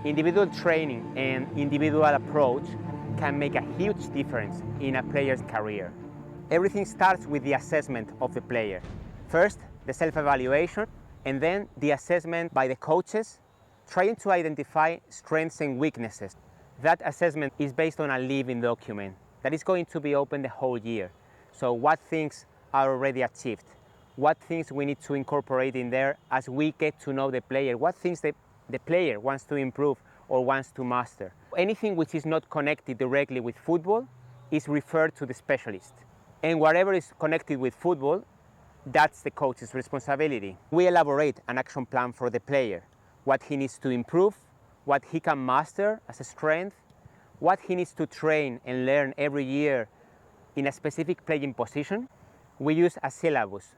Individual training and individual approach can make a huge difference in a player's career. Everything starts with the assessment of the player. First, the self-evaluation, and then the assessment by the coaches, trying to identify strengths and weaknesses. That assessment is based on a living document that is going to be open the whole year. So what things are already achieved? What things we need to incorporate in there as we get to know the player? What things the player wants to improve or wants to master? Anything which is not connected directly with football is referred to the specialist. And whatever is connected with football, that's the coach's responsibility. We elaborate an action plan for the player, what he needs to improve, what he can master as a strength, what he needs to train and learn every year in a specific playing position. We use a syllabus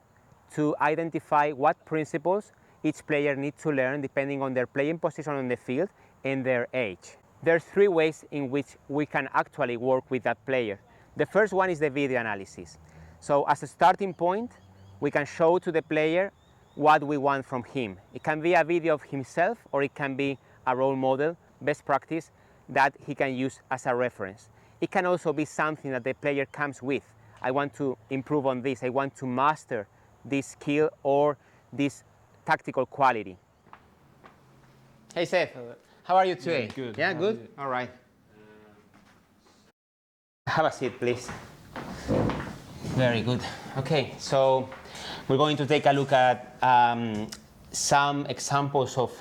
to identify what principles each player needs to learn depending on their playing position on the field and their age. There are 3 ways in which we can actually work with that player. The first one is the video analysis. So as a starting point, we can show to the player what we want from him. It can be a video of himself, or it can be a role model, best practice, that he can use as a reference. It can also be something that the player comes with. I want to improve on this, I want to master this skill or this tactical quality. Hey Seth, how are you today? Yeah, good. Yeah, How good? are you? All right. Have a seat, please. Very good. Okay, so we're going to take a look at some examples of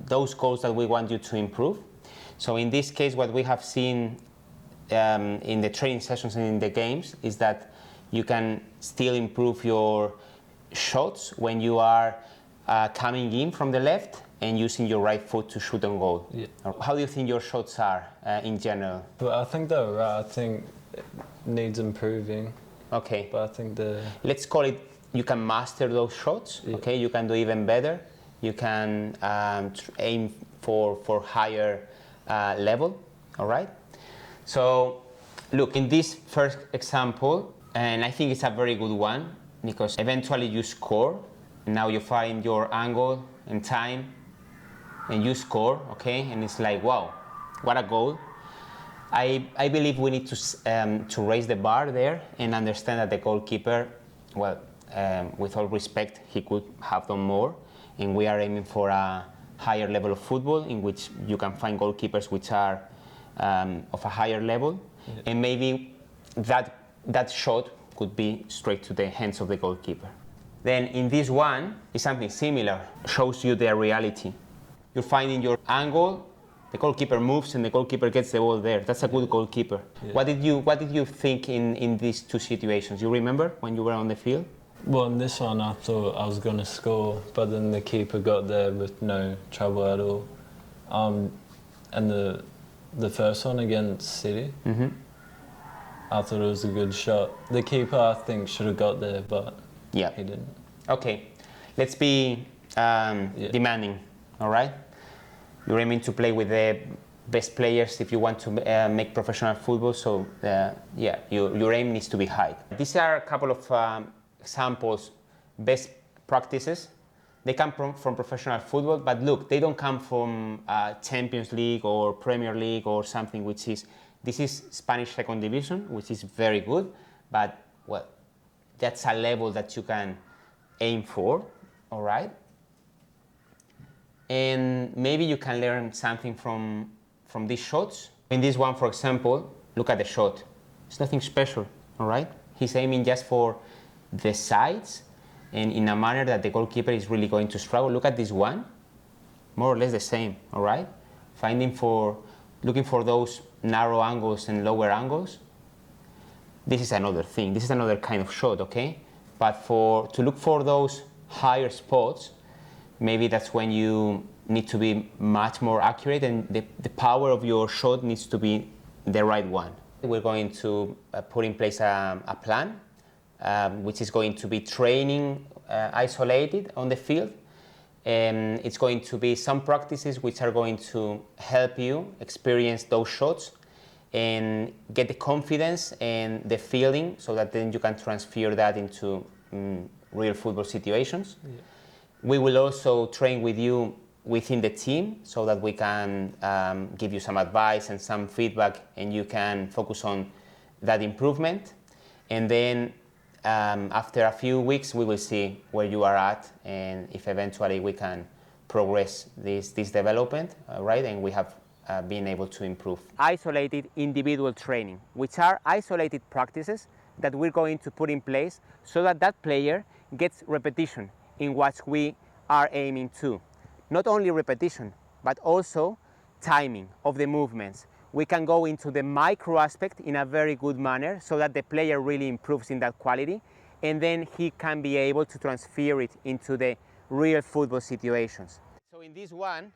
those goals that we want you to improve. So in this case, what we have seen in the training sessions and in the games is that you can still improve your shots when you are coming in from the left and using your right foot to shoot on goal. Yeah. How do you think your shots are in general? But I think they're right. I think it needs improving. Okay. But I think Let's call it, you can master those shots. Yeah. Okay, you can do even better. You can aim for higher level. All right. So look, in this first example, and I think it's a very good one because eventually you score. Now you find your angle and time and you score, okay? And it's like, wow, what a goal. I believe we need to raise the bar there and understand that the goalkeeper, well, with all respect, he could have done more. And we are aiming for a higher level of football in which you can find goalkeepers which are of a higher level. Yeah. And maybe that shot could be straight to the hands of the goalkeeper. Then in this one is something similar, shows you the reality. You're finding your angle, the goalkeeper moves and the goalkeeper gets the ball there. That's a good goalkeeper. Yeah. What did you think in these 2 situations? You remember when you were on the field? Well, in this one I thought I was going to score, but then the keeper got there with no trouble at all. And the first one against City, I thought it was a good shot. The keeper, I think, should have got there, but he didn't. Okay, let's be demanding, all right? You're aiming to play with the best players if you want to make professional football, so your aim needs to be high. These are a couple of examples, best practices. They come from professional football, but look, they don't come from Champions League or Premier League or something which is, this is Spanish second division, which is very good, but well, that's a level that you can aim for, all right? And maybe you can learn something from these shots. In this one, for example, look at the shot. It's nothing special, all right? He's aiming just for the sides and in a manner that the goalkeeper is really going to struggle. Look at this one, more or less the same, all right? Looking for those narrow angles and lower angles. This is another thing. This is another kind of shot, okay? But to look for those higher spots, maybe that's when you need to be much more accurate and the power of your shot needs to be the right one. We're going to put in place a plan which is going to be training isolated on the field. And it's going to be some practices which are going to help you experience those shots and get the confidence and the feeling so that then you can transfer that into real football situations. Yeah. We will also train with you within the team so that we can give you some advice and some feedback, and you can focus on that improvement. And then after a few weeks, we will see where you are at and if eventually we can progress this development, right? And we have been able to improve. Isolated individual training, which are isolated practices that we're going to put in place so that that player gets repetition in what we are aiming to. Not only repetition, but also timing of the movements. We can go into the micro aspect in a very good manner so that the player really improves in that quality, and then he can be able to transfer it into the real football situations. So in this one,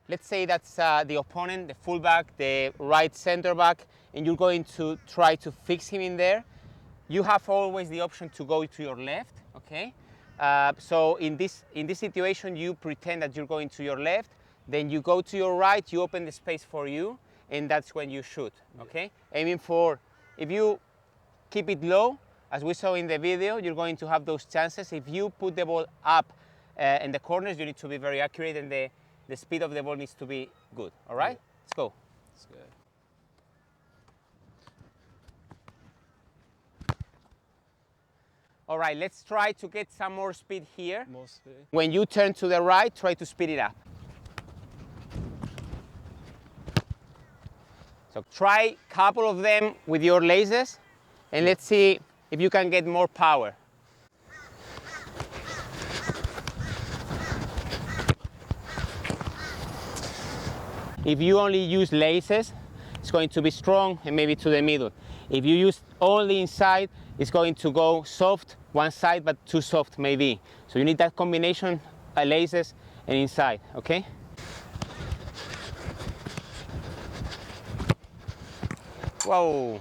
let's say that's the opponent, the fullback, the right center back, and you're going to try to fix him in there. You have always the option to go to your left, okay? So in this situation, you pretend that you're going to your left, then you go to your right, you open the space for you, and that's when you shoot, okay? Aiming for, if you keep it low, as we saw in the video, you're going to have those chances. If you put the ball up in the corners, you need to be very accurate, and the speed of the ball needs to be good, all right? Yeah. Let's go. Let's go. All right, let's try to get some more speed here. More speed. When you turn to the right, try to speed it up. So try a couple of them with your laces, and let's see if you can get more power. If you only use laces, it's going to be strong and maybe to the middle. If you use only inside, it's going to go soft one side, but too soft maybe. So you need that combination, laces and inside, okay? Whoa.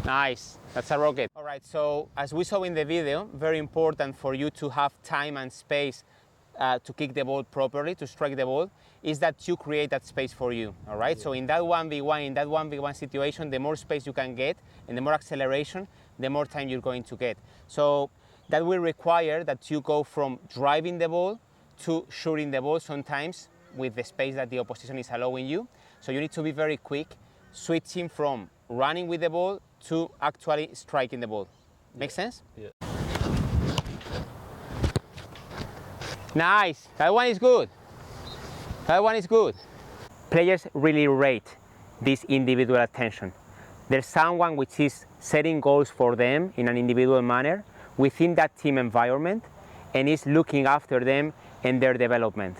Nice, that's a rocket. All right, so as we saw in the video, very important for you to have time and space to kick the ball properly, to strike the ball, is that you create that space for you, all right? Yeah. So in that 1v1 situation, the more space you can get and the more acceleration, the more time you're going to get. So that will require that you go from driving the ball to shooting the ball sometimes with the space that the opposition is allowing you. So you need to be very quick, switching from running with the ball to actually striking the ball. Make sense? Yeah. Nice, that one is good. That one is good. Players really rate this individual attention. There's someone which is setting goals for them in an individual manner within that team environment and is looking after them and their development.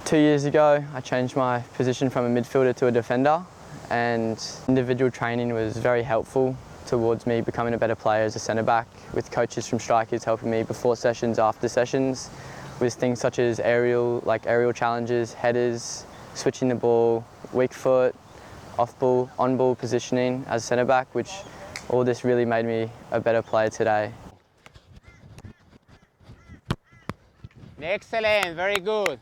2 years ago, I changed my position from a midfielder to a defender, and individual training was very helpful towards me becoming a better player as a centre-back, with coaches from Strikers helping me before sessions, after sessions, with things such as aerial challenges, headers, switching the ball, weak foot, off ball, on ball positioning as a centre-back, which all this really made me a better player today. Excellent, very good.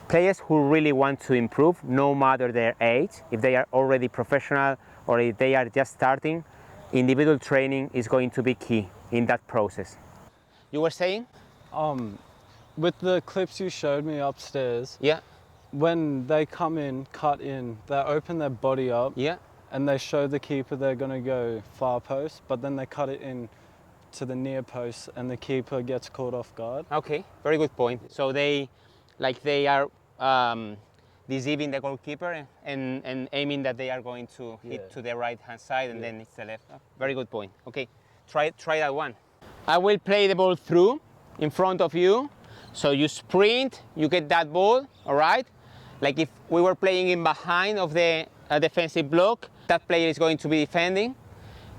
Players who really want to improve, no matter their age, if they are already professional or if they are just starting, individual training is going to be key in that process. You were saying? With the clips you showed me upstairs, yeah, when they come in, cut in, they open their body up, yeah, and they show the keeper they're going to go far post, but then they cut it in to the near post and the keeper gets caught off guard. Okay, very good point. So they are deceiving the goalkeeper and aiming that they are going to hit to the right hand side, and then it's the left. Oh, very good point. Okay, try that one. I will play the ball through in front of you. So you sprint, you get that ball, all right? Like if we were playing in behind of the defensive block, that player is going to be defending.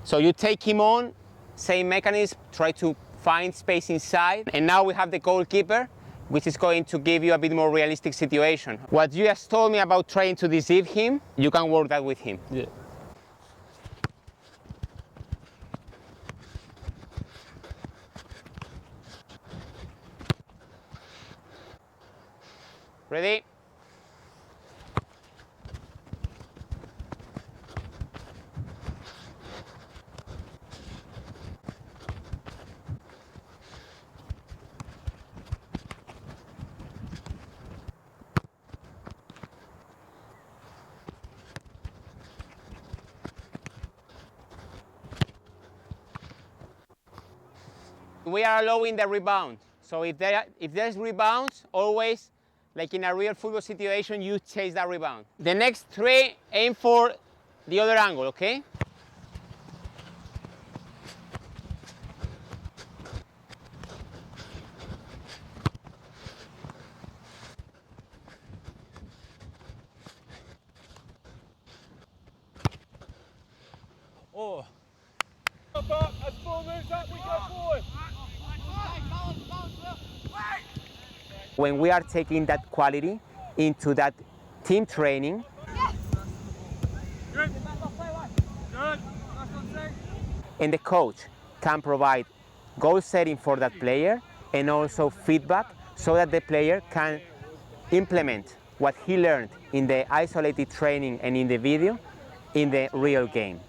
So you take him on, same mechanism, try to find space inside. And now we have the goalkeeper, which is going to give you a bit more realistic situation. What you just told me about trying to deceive him, you can work that with him. Yeah. Ready? We are allowing the rebound. So if there's rebounds, always, like in a real football situation, you chase that rebound. The next 3, aim for the other angle, okay? Oh. As ball moves up, we go forward. When we are taking that quality into that team training, Good. Good. and the coach can provide goal setting for that player and also feedback so that the player can implement what he learned in the isolated training and in the video in the real game.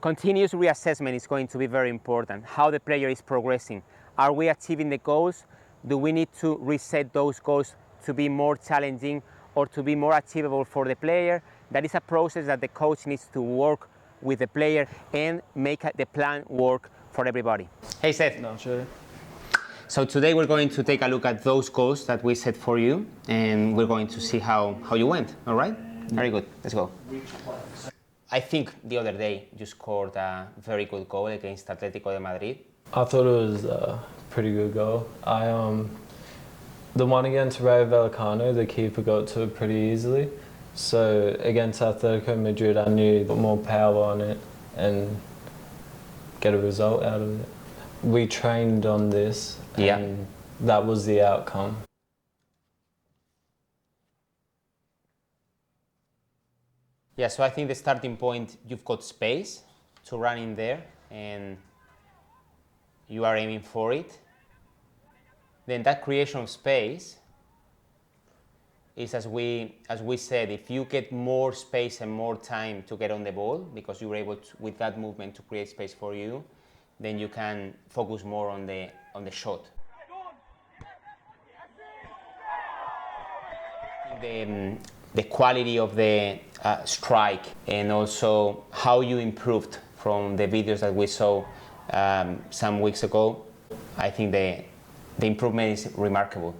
Continuous reassessment is going to be very important. How the player is progressing. Are we achieving the goals? Do we need to reset those goals to be more challenging or to be more achievable for the player? That is a process that the coach needs to work with the player and make the plan work for everybody. Hey Seth. No, sure. So today we're going to take a look at those goals that we set for you, and we're going to see how you went, all right? Very good, let's go. I think the other day you scored a very good goal against Atletico de Madrid. I thought it was a pretty good goal. The one against Rayo Vallecano, the keeper got to it pretty easily. So against Atletico Madrid, I knew to put more power on it and get a result out of it. We trained on this, and that was the outcome. Yeah, so I think the starting point, you've got space to run in there and you are aiming for it. Then that creation of space is, as we said, if you get more space and more time to get on the ball, because you're able to, with that movement, to create space for you, then you can focus more on the shot. The quality of the strike and also how you improved from the videos that we saw some weeks ago, I think the improvement is remarkable.